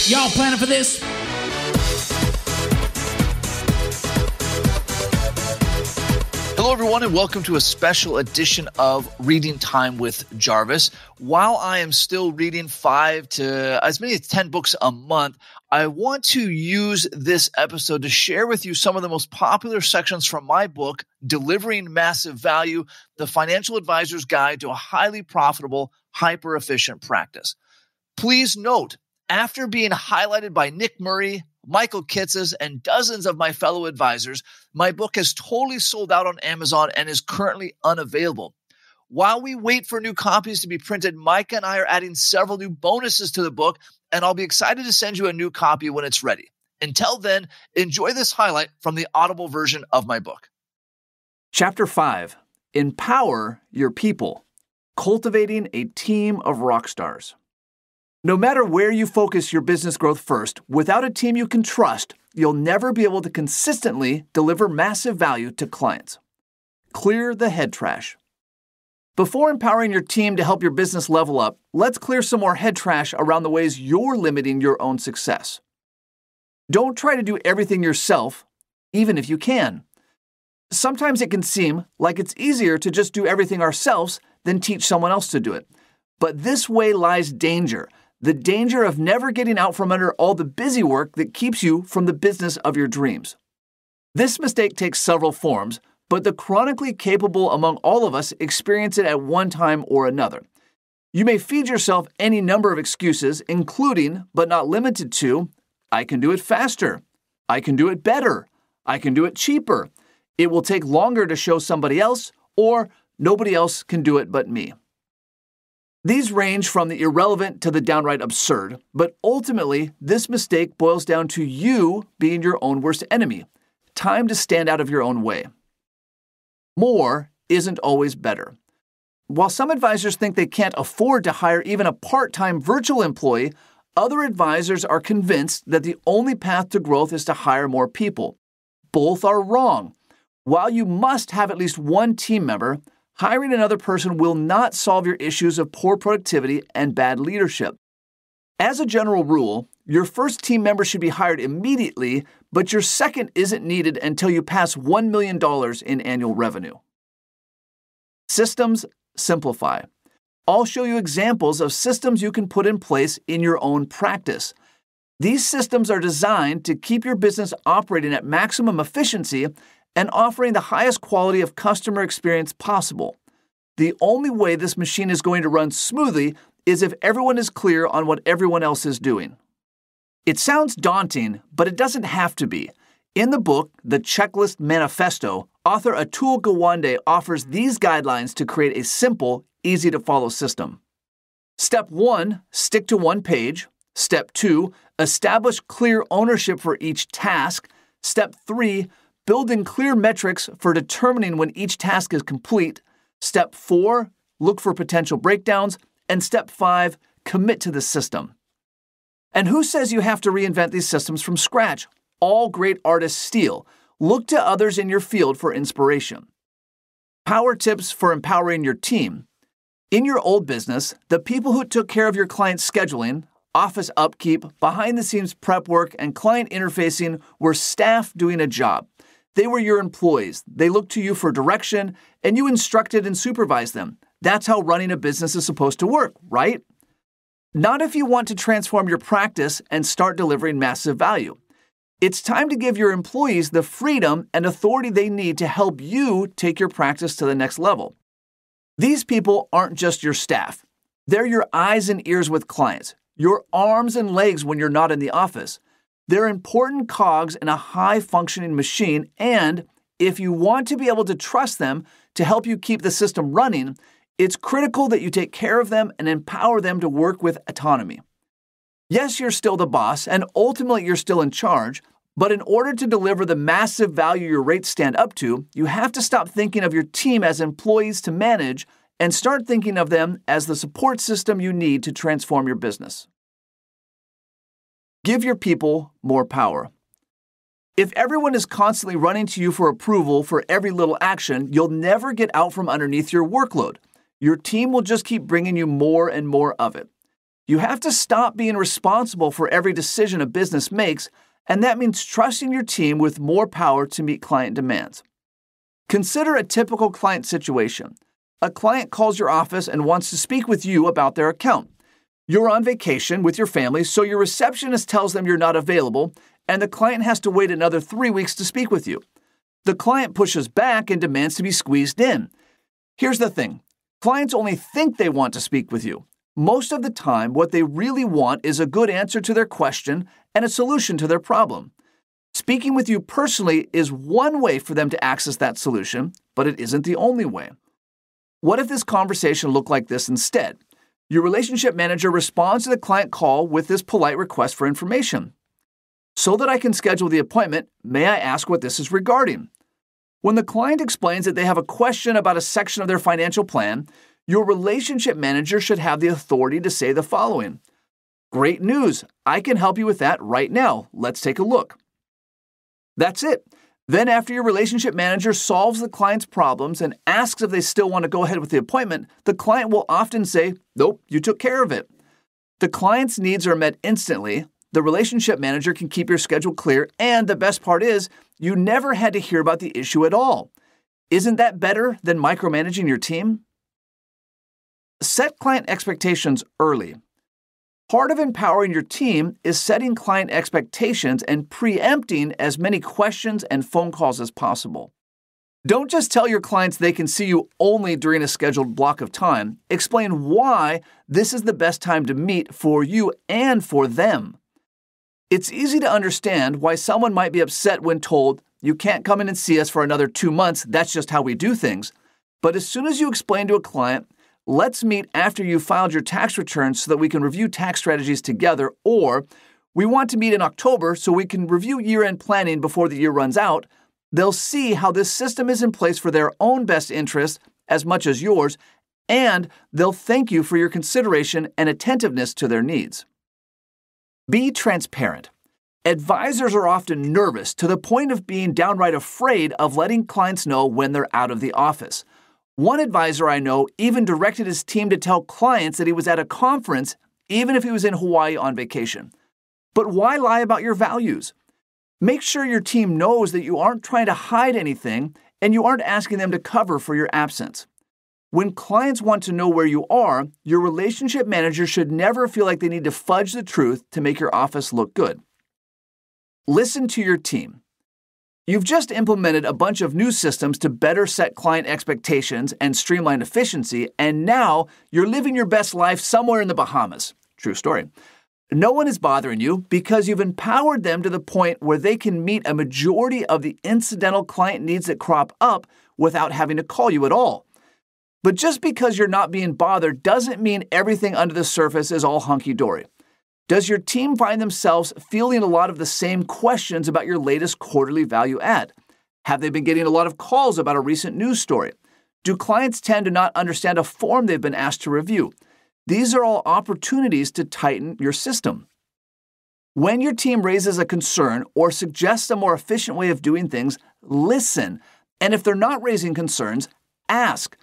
Y'all planning for this? Hello, everyone, and welcome to a special edition of Reading Time with Jarvis. While I am still reading 5 to as many as 10 books a month, I want to use this episode to share with you some of the most popular sections from my book, Delivering Massive Value, The Financial Advisor's Guide to a Highly Profitable, Hyper-Efficient Practice. Please note, after being highlighted by Nick Murray, Michael Kitces, and dozens of my fellow advisors, my book has totally sold out on Amazon and is currently unavailable. While we wait for new copies to be printed, Micah and I are adding several new bonuses to the book, and I'll be excited to send you a new copy when it's ready. Until then, enjoy this highlight from the Audible version of my book. Chapter 5, Empower Your People, Cultivating a Team of Rockstars. No matter where you focus your business growth first, without a team you can trust, you'll never be able to consistently deliver massive value to clients. Clear the head trash. Before empowering your team to help your business level up, let's clear some more head trash around the ways you're limiting your own success. Don't try to do everything yourself, even if you can. Sometimes it can seem like it's easier to just do everything ourselves than teach someone else to do it. But this way lies danger. The danger of never getting out from under all the busy work that keeps you from the business of your dreams. This mistake takes several forms, but the chronically capable among all of us experience it at one time or another. You may feed yourself any number of excuses, including, but not limited to, I can do it faster, I can do it better, I can do it cheaper, it will take longer to show somebody else, or nobody else can do it but me. These range from the irrelevant to the downright absurd, but ultimately, this mistake boils down to you being your own worst enemy. Time to stand out of your own way. More isn't always better. While some advisors think they can't afford to hire even a part-time virtual employee, other advisors are convinced that the only path to growth is to hire more people. Both are wrong. While you must have at least one team member, hiring another person will not solve your issues of poor productivity and bad leadership. As a general rule, your first team member should be hired immediately, but your second isn't needed until you pass $1 million in annual revenue. Systems simplify. I'll show you examples of systems you can put in place in your own practice. These systems are designed to keep your business operating at maximum efficiency and offering the highest quality of customer experience possible. The only way this machine is going to run smoothly is if everyone is clear on what everyone else is doing. It sounds daunting, but it doesn't have to be. In the book, The Checklist Manifesto, author Atul Gawande offers these guidelines to create a simple, easy-to-follow system. Step 1, stick to one page. Step 2, establish clear ownership for each task. Step 3, build in clear metrics for determining when each task is complete. Step 4, look for potential breakdowns. And Step 5, commit to the system. And who says you have to reinvent these systems from scratch? All great artists steal. Look to others in your field for inspiration. Power tips for empowering your team. In your old business, the people who took care of your client's scheduling, office upkeep, behind-the-scenes prep work, and client interfacing were staff doing a job. They were your employees. They looked to you for direction, and you instructed and supervised them. That's how running a business is supposed to work, right? Not if you want to transform your practice and start delivering massive value. It's time to give your employees the freedom and authority they need to help you take your practice to the next level. These people aren't just your staff. They're your eyes and ears with clients, your arms and legs when you're not in the office. They're important cogs in a high-functioning machine, and if you want to be able to trust them to help you keep the system running, it's critical that you take care of them and empower them to work with autonomy. Yes, you're still the boss, and ultimately you're still in charge, but in order to deliver the massive value your rates stand up to, you have to stop thinking of your team as employees to manage and start thinking of them as the support system you need to transform your business. Give your people more power. If everyone is constantly running to you for approval for every little action, you'll never get out from underneath your workload. Your team will just keep bringing you more and more of it. You have to stop being responsible for every decision a business makes, and that means trusting your team with more power to meet client demands. Consider a typical client situation. A client calls your office and wants to speak with you about their account. You're on vacation with your family, so your receptionist tells them you're not available, and the client has to wait another 3 weeks to speak with you. The client pushes back and demands to be squeezed in. Here's the thing. Clients only think they want to speak with you. Most of the time, what they really want is a good answer to their question and a solution to their problem. Speaking with you personally is one way for them to access that solution, but it isn't the only way. What if this conversation looked like this instead? Your relationship manager responds to the client call with this polite request for information. So that I can schedule the appointment, may I ask what this is regarding? When the client explains that they have a question about a section of their financial plan, your relationship manager should have the authority to say the following. Great news. I can help you with that right now. Let's take a look. That's it. Then after your relationship manager solves the client's problems and asks if they still want to go ahead with the appointment, the client will often say, nope, you took care of it. The client's needs are met instantly. The relationship manager can keep your schedule clear, and the best part is, you never had to hear about the issue at all. Isn't that better than micromanaging your team? Set client expectations early. Part of empowering your team is setting client expectations and preempting as many questions and phone calls as possible. Don't just tell your clients they can see you only during a scheduled block of time. Explain why this is the best time to meet for you and for them. It's easy to understand why someone might be upset when told, you can't come in and see us for another 2 months, that's just how we do things. But as soon as you explain to a client, let's meet after you filed your tax returns so that we can review tax strategies together, or we want to meet in October so we can review year-end planning before the year runs out, they'll see how this system is in place for their own best interest as much as yours, and they'll thank you for your consideration and attentiveness to their needs. Be transparent. Advisors are often nervous to the point of being downright afraid of letting clients know when they're out of the office. One advisor I know even directed his team to tell clients that he was at a conference, even if he was in Hawaii on vacation. But why lie about your values? Make sure your team knows that you aren't trying to hide anything and you aren't asking them to cover for your absence. When clients want to know where you are, your relationship manager should never feel like they need to fudge the truth to make your office look good. Listen to your team. You've just implemented a bunch of new systems to better set client expectations and streamline efficiency, and now you're living your best life somewhere in the Bahamas. True story. No one is bothering you because you've empowered them to the point where they can meet a majority of the incidental client needs that crop up without having to call you at all. But just because you're not being bothered doesn't mean everything under the surface is all hunky-dory. Does your team find themselves fielding a lot of the same questions about your latest quarterly value add? Have they been getting a lot of calls about a recent news story? Do clients tend to not understand a form they've been asked to review? These are all opportunities to tighten your system. When your team raises a concern or suggests a more efficient way of doing things, listen. And if they're not raising concerns, ask.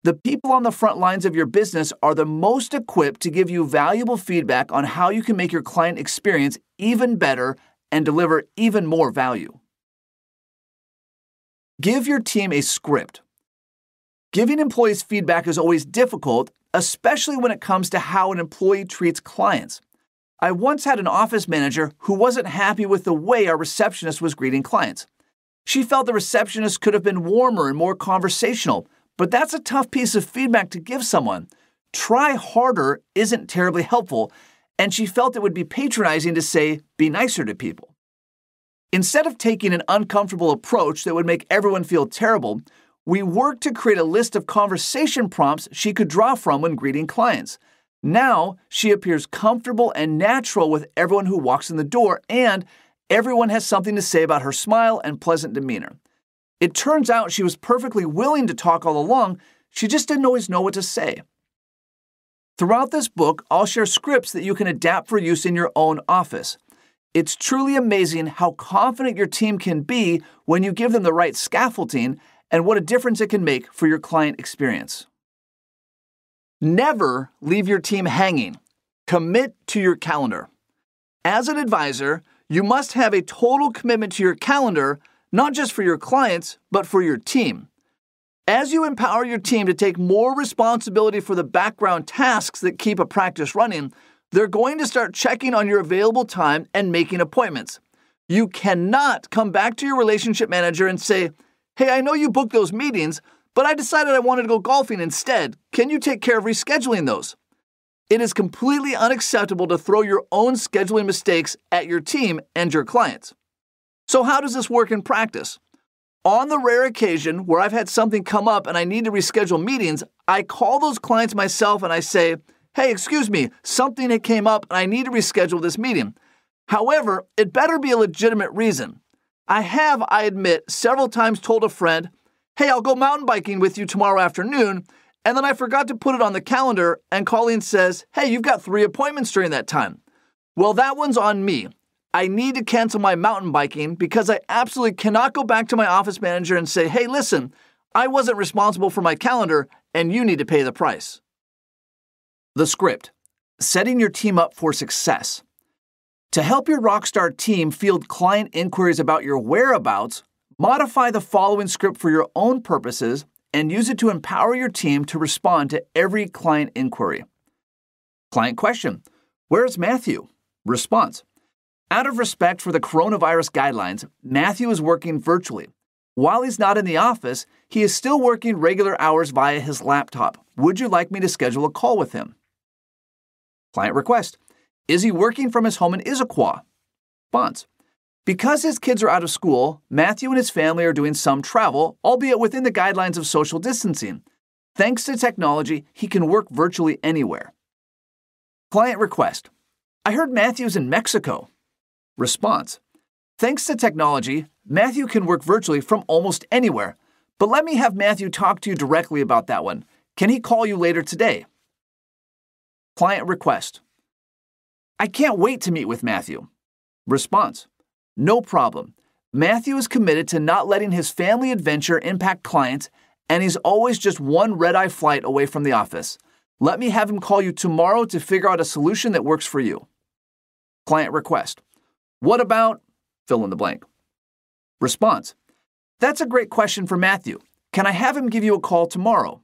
The people on the front lines of your business are the most equipped to give you valuable feedback on how you can make your client experience even better and deliver even more value. Give your team a script. Giving employees feedback is always difficult, especially when it comes to how an employee treats clients. I once had an office manager who wasn't happy with the way our receptionist was greeting clients. She felt the receptionist could have been warmer and more conversational, but that's a tough piece of feedback to give someone. Try harder isn't terribly helpful, and she felt it would be patronizing to say, be nicer to people. Instead of taking an uncomfortable approach that would make everyone feel terrible, we worked to create a list of conversation prompts she could draw from when greeting clients. Now, she appears comfortable and natural with everyone who walks in the door, and everyone has something to say about her smile and pleasant demeanor. It turns out she was perfectly willing to talk all along, she just didn't always know what to say. Throughout this book, I'll share scripts that you can adapt for use in your own office. It's truly amazing how confident your team can be when you give them the right scaffolding and what a difference it can make for your client experience. Never leave your team hanging. Commit to your calendar. As an advisor, you must have a total commitment to your calendar, not just for your clients, but for your team. As you empower your team to take more responsibility for the background tasks that keep a practice running, they're going to start checking on your available time and making appointments. You cannot come back to your relationship manager and say, "Hey, I know you booked those meetings, but I decided I wanted to go golfing instead. Can you take care of rescheduling those?" It is completely unacceptable to throw your own scheduling mistakes at your team and your clients. So how does this work in practice? On the rare occasion where I've had something come up and I need to reschedule meetings, I call those clients myself and I say, "Hey, excuse me, something had came up and I need to reschedule this meeting." However, it better be a legitimate reason. I admit, several times told a friend, "Hey, I'll go mountain biking with you tomorrow afternoon," and then I forgot to put it on the calendar and Colleen says, "Hey, you've got 3 appointments during that time." Well, that one's on me. I need to cancel my mountain biking because I absolutely cannot go back to my office manager and say, "Hey, listen, I wasn't responsible for my calendar and you need to pay the price." The script: setting your team up for success. To help your rockstar team field client inquiries about your whereabouts, modify the following script for your own purposes and use it to empower your team to respond to every client inquiry. Client question: "Where's Matthew?" Response: "Out of respect for the coronavirus guidelines, Matthew is working virtually. While he's not in the office, he is still working regular hours via his laptop. Would you like me to schedule a call with him?" Client request: "Is he working from his home in Issaquah?" Response: "Because his kids are out of school, Matthew and his family are doing some travel, albeit within the guidelines of social distancing. Thanks to technology, he can work virtually anywhere." Client request: "I heard Matthew's in Mexico." Response: "Thanks to technology, Matthew can work virtually from almost anywhere, but let me have Matthew talk to you directly about that one. Can he call you later today?" Client request: "I can't wait to meet with Matthew." Response: "No problem. Matthew is committed to not letting his family adventure impact clients, and he's always just one red-eye flight away from the office. Let me have him call you tomorrow to figure out a solution that works for you." Client request: "What about," fill in the blank. Response: "That's a great question for Matthew. Can I have him give you a call tomorrow?"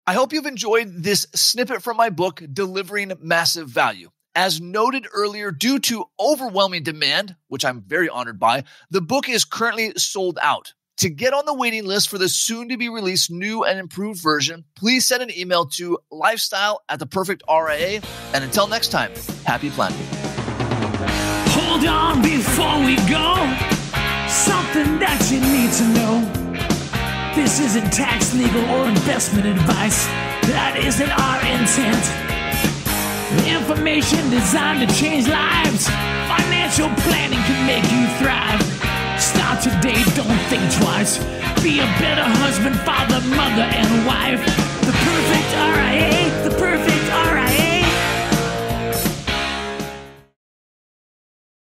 I hope you've enjoyed this snippet from my book, Delivering Massive Value. As noted earlier, due to overwhelming demand, which I'm very honored by, the book is currently sold out. To get on the waiting list for the soon-to-be-released new and improved version, please send an email to lifestyle@theperfectria. And until next time, happy planning. Hold on before we go. Something that you need to know. This isn't tax, legal, or investment advice. That isn't our intent. Information designed to change lives. Financial planning can make you thrive. Start today, don't think twice. Be a better husband, father, mother, and wife. The perfect RIA, the perfect RIA.